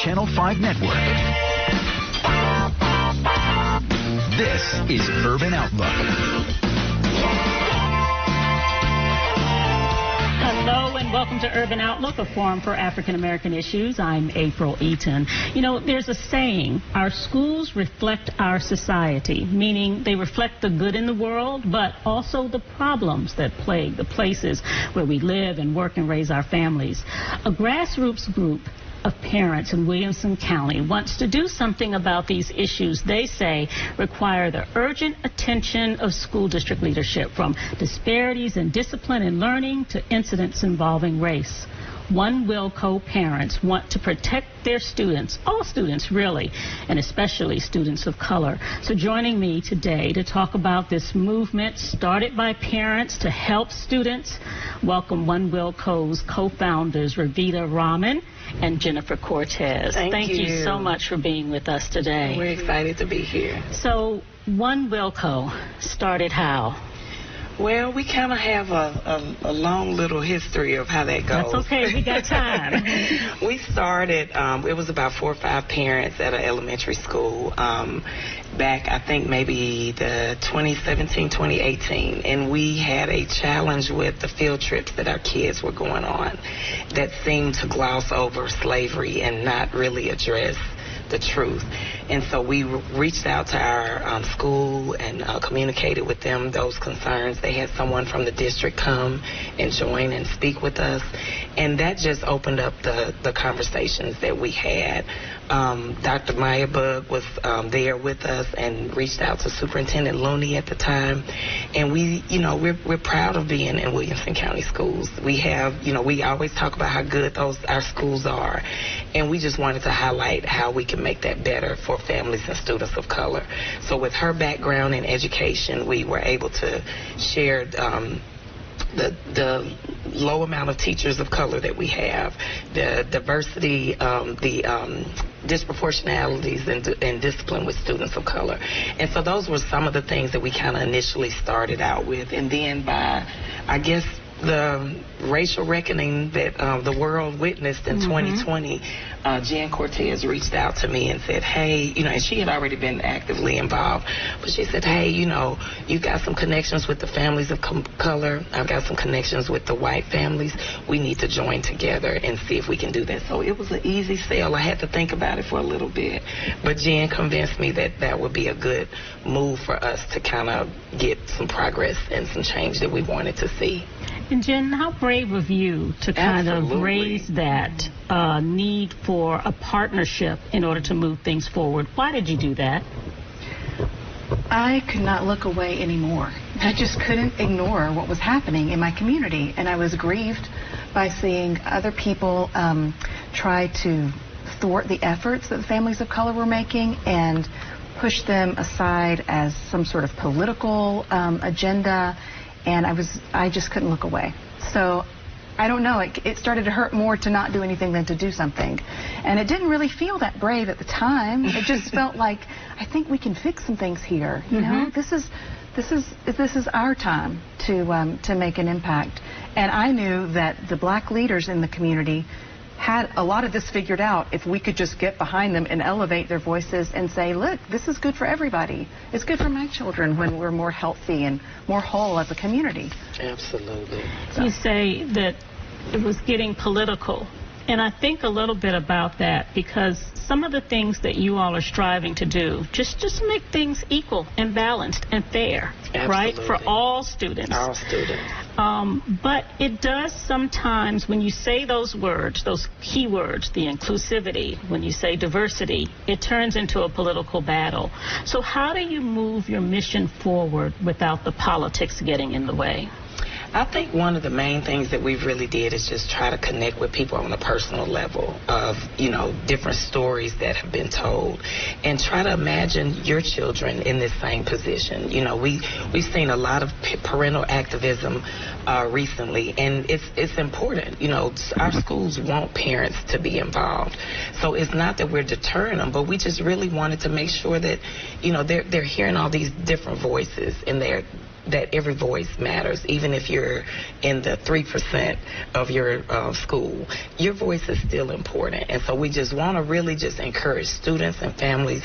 Channel 5 network. This is Urban Outlook. Hello and welcome to Urban Outlook, a forum for African American issues. I'm April Eaton. You know, there's a saying, our schools reflect our society, meaning they reflect the good in the world, but also the problems that plague the places where we live and work and raise our families. A grassroots group of parents in Williamson County wants to do something about these issues they say require the urgent attention of school district leadership, from disparities in discipline and learning to incidents involving race. OneWilco parents want to protect their students, all students really, and especially students of color. So joining me today to talk about this movement started by parents to help students, welcome OneWilco's co-founders Revida, Rahman, and Jennifer Cortez. Thank you so much for being with us today. We're excited to be here. So OneWilco started how? Well, we kind of have a long little history of how that goes. That's okay. We got time. We started, it was about 4 or 5 parents at an elementary school back, I think, maybe the 2017, 2018. And we had a challenge with the field trips that our kids were going on that seemed to gloss over slavery and not really address the truth. And so we reached out to our school and communicated with them those concerns. They had someone from the district come and join and speak with us, and that just opened up the conversations that we had. Dr. Maya Bug was there with us and reached out to Superintendent Looney at the time, and we're proud of being in Williamson County Schools. We have, we always talk about how good our schools are, and we just wanted to highlight how we can make that better for families and students of color. So with her background in education, we were able to share the low amount of teachers of color that we have, the diversity, the disproportionalities in discipline with students of color. And so those were some of the things that we kind of initially started out with. And then by, I guess, the racial reckoning that the world witnessed in 2020, Jen Cortez reached out to me and said, hey, and she had already been actively involved, but she said, hey, you got some connections with the families of color. I've got some connections with the white families. We need to join together and see if we can do that. So it was an easy sell. I had to think about it for a little bit, but Jen convinced me that that would be a good move for us to kind of get some progress and some change that we wanted to see. And Jen, how brave of you to kind of raise that need for a partnership in order to move things forward. Why did you do that? I could not look away anymore. I just couldn't ignore what was happening in my community, and I was grieved by seeing other people try to thwart the efforts that the families of color were making and push them aside as some sort of political agenda. And I just couldn't look away. So I don't know, it started to hurt more to not do anything than to do something. And it didn't really feel that brave at the time. It just felt like, I think we can fix some things here. You know, this is our time to make an impact. And I knew that the black leaders in the community had a lot of this figured out if we could just get behind them and elevate their voices and say, look, this is good for everybody. It's good for my children when we're more healthy and more whole as a community. Absolutely. So you say that it was getting political. And I think a little bit about that because some of the things that you all are striving to do, just make things equal and balanced and fair, right, for all students. All students. But it does sometimes, when you say those words, those key words, the inclusivity, when you say diversity, it turns into a political battle. So how do you move your mission forward without the politics getting in the way? I think one of the main things that we really did is just try to connect with people on a personal level of, different stories that have been told and try to imagine your children in this same position. We've seen a lot of parental activism recently, and it's important. Our schools want parents to be involved. So it's not that we're deterring them, but we just really wanted to make sure that, they're hearing all these different voices and they're that every voice matters, even if you're in the 3% of your school. Your voice is still important, and so we just want to really just encourage students and families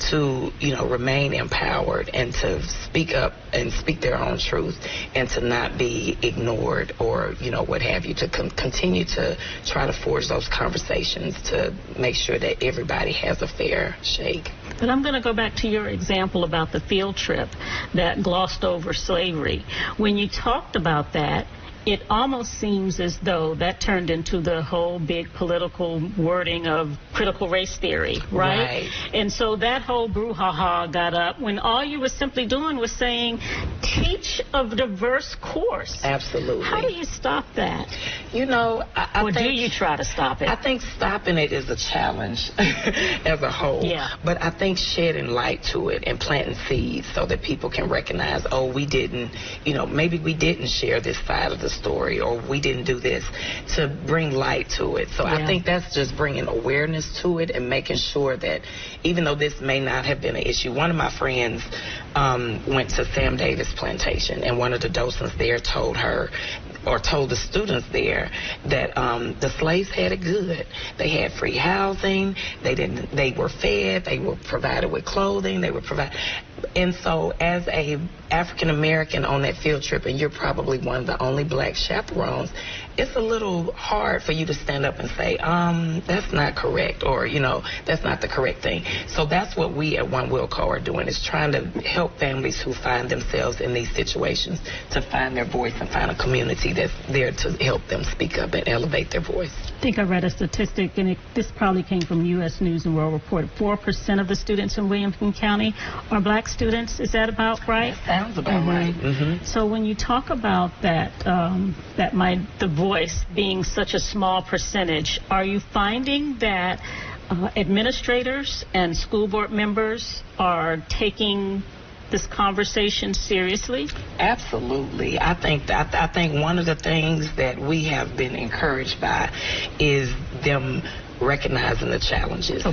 to, remain empowered and to speak up and speak their own truth, and to not be ignored or, what have you, to continue to try to forge those conversations to make sure that everybody has a fair shake. But I'm going to go back to your example about the field trip that glossed over slavery. When you talked about that, it almost seems as though that turned into the whole big political wording of critical race theory, right? And so that whole brouhaha got up when all you were simply doing was saying, teach a diverse course. Absolutely. How do you stop that? I or think, do you try to stop it? I think stopping it is a challenge as a whole. Yeah. But I think shedding light to it and planting seeds so that people can recognize, we didn't, maybe we didn't share this side of the story, or we didn't do this, to bring light to it. So I think that's just bringing awareness to it and making sure that even though this may not have been an issue, one of my friends went to Sam Davis Plantation, and one of the docents there told the students there that the slaves had it good. They had free housing. They were fed. They were provided with clothing. And so as a African American on that field trip, and you're probably one of the only black chaperones, it's a little hard for you to stand up and say, that's not correct, or, that's not the correct thing. So that's what we at OneWilco are doing, is trying to help families who find themselves in these situations to find their voice and find a community that's there to help them speak up and elevate their voice. I think I read a statistic, and this probably came from U.S. News and World Report. 4% of the students in Williamson County are black students. Is that about right? That sounds about right. Mm-hmm. So when you talk about that, the voice being such a small percentage, are you finding that administrators and school board members are taking this conversation seriously? Absolutely. I think one of the things that we have been encouraged by is them recognizing the challenges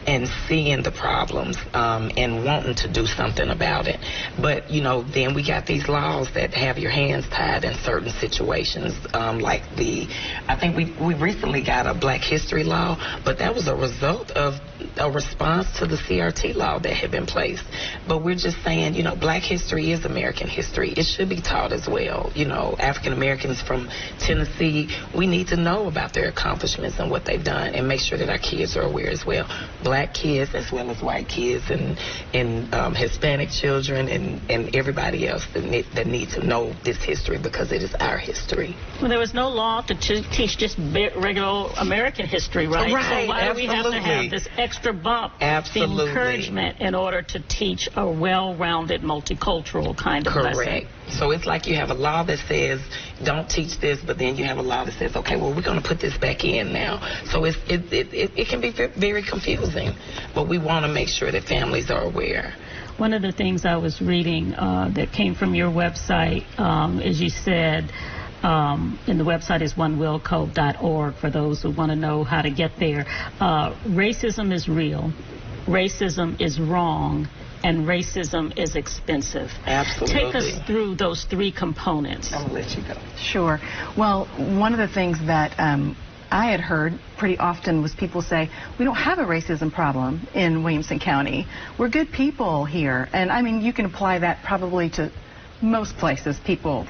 and seeing the problems and wanting to do something about it. But, then we got these laws that have your hands tied in certain situations, I think we recently got a Black History law, but that was a result of a response to the CRT law that had been placed. But we're just saying, Black history is American history. It should be taught as well. African Americans from Tennessee, we need to know about their accomplishments and what they've done, and make sure that our kids are aware as well. Black kids as well as white kids, and Hispanic children, and everybody else that need to know this history, because it is our history. Well, there was no law to teach just regular American history, right? Right. So why do we have to have this extra bump, the encouragement, in order to teach a well-rounded, multicultural kind of lesson? Correct. So it's like you have a law that says don't teach this, but then you have a law that says, okay, well, we're going to put this back in now. So it can be very confusing, but we want to make sure that families are aware. One of the things I was reading that came from your website, as you said, and the website is onewillco.org for those who want to know how to get there. Racism is real, racism is wrong, and racism is expensive. Absolutely. Take us through those three components. I'm going to let you go. Sure. Well, one of the things that I had heard pretty often was people say, we don't have a racism problem in Williamson County. We're good people here. And I mean, you can apply that probably to most places people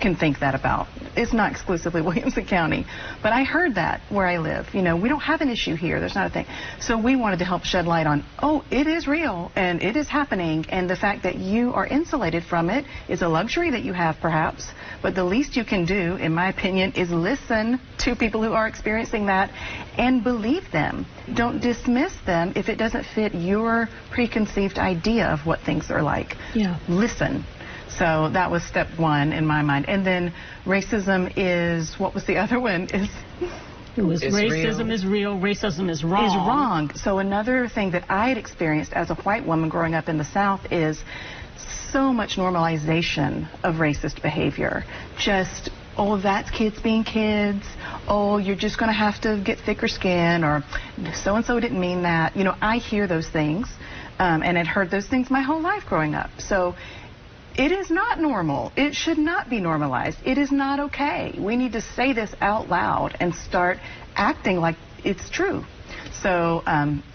can think that about. It's not exclusively Williamson County. But I heard that where I live. We don't have an issue here. There's not a thing. So we wanted to help shed light on, it is real and it is happening. And the fact that you are insulated from it is a luxury that you have perhaps. But the least you can do, in my opinion, is listen to people who are experiencing that and believe them. Don't dismiss them if it doesn't fit your preconceived idea of what things are like. Yeah. Listen. So that was step one in my mind. And then racism is, what was the other one? It was racism is real, racism is wrong. Is wrong. So another thing that I had experienced as a white woman growing up in the South is so much normalization of racist behavior. Just, that's kids being kids. You're just going to have to get thicker skin, or so-and-so didn't mean that. I hear those things and had heard those things my whole life growing up. So It is not normal. It should not be normalized. It is not okay. We need to say this out loud and start acting like it's true. So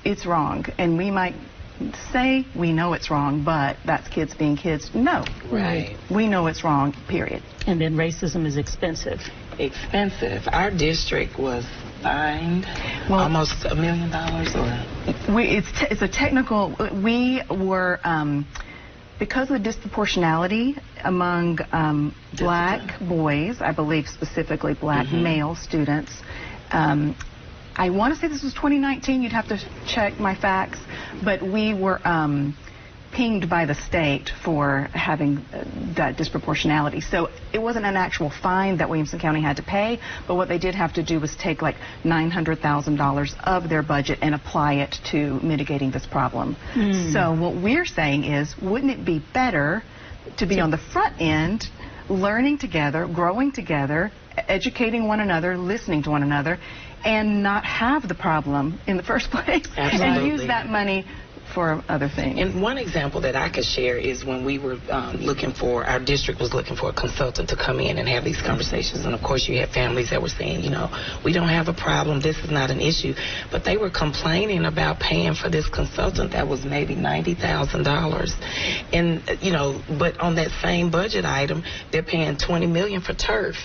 it's wrong, and we might say we know it's wrong, but that's kids being kids. No. Right. We know it's wrong, period. And then racism is expensive. Expensive. Our district was fined almost $1 million, or it's a technical. We were because of the disproportionality among black boys, I believe specifically black male students. I want to say this was 2019. You'd have to check my facts, but we were pinged by the state for having that disproportionality. So it wasn't an actual fine that Williamson County had to pay, but what they did have to do was take like $900,000 of their budget and apply it to mitigating this problem. So what we're saying is, wouldn't it be better to be on the front end, learning together, growing together, educating one another, listening to one another, and not have the problem in the first place? Absolutely. And use that money for other things. And one example that I could share is when we were our district was looking for a consultant to come in and have these conversations. And of course you had families that were saying, we don't have a problem, this is not an issue. But they were complaining about paying for this consultant that was maybe $90,000. And, but on that same budget item, they're paying $20 million for turf.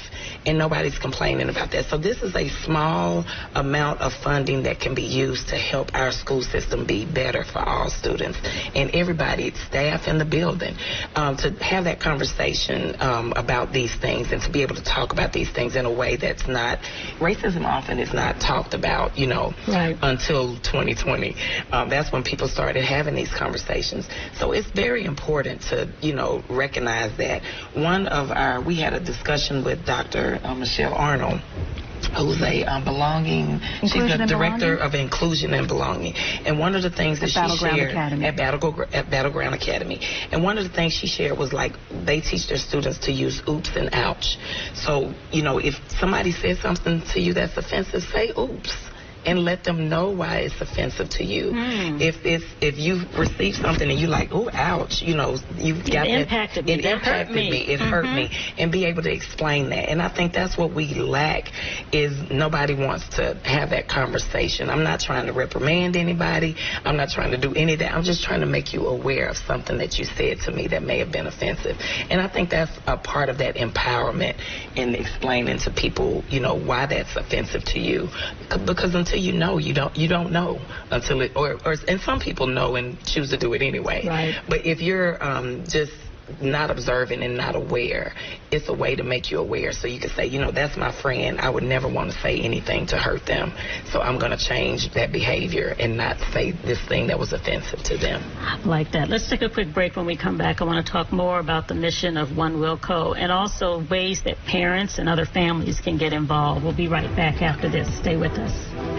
And nobody's complaining about that. So this is a small amount of funding that can be used to help our school system be better for all students and everybody, staff in the building, to have that conversation about these things and to be able to talk about these things in a way that's not, racism often is not talked about, until 2020. That's when people started having these conversations. So it's very important to, recognize that. We had a discussion with Dr. Michelle Arnold, who's a she's the director of inclusion and belonging. And one of the things that she shared at Battleground Academy, and one of the things she shared was like they teach their students to use oops and ouch. So, if somebody says something to you that's offensive, say oops. And let them know why it's offensive to you. If you receive something and you like, oh, ouch, you've got it impacted me. It impacted me. It hurt me. And be able to explain that. And I think that's what we lack, is nobody wants to have that conversation. I'm not trying to reprimand anybody. I'm not trying to do any of that. I'm just trying to make you aware of something that you said to me that may have been offensive. And I think that's a part of that empowerment in explaining to people, why that's offensive to you. Because until you don't know until it, and some people know and choose to do it anyway. Right. But if you're just not observing and not aware, it's a way to make you aware. So you can say, that's my friend. I would never want to say anything to hurt them. So I'm going to change that behavior and not say this thing that was offensive to them. Like that. Let's take a quick break. When we come back, I want to talk more about the mission of OneWilco and also ways that parents and other families can get involved. We'll be right back after this. Stay with us.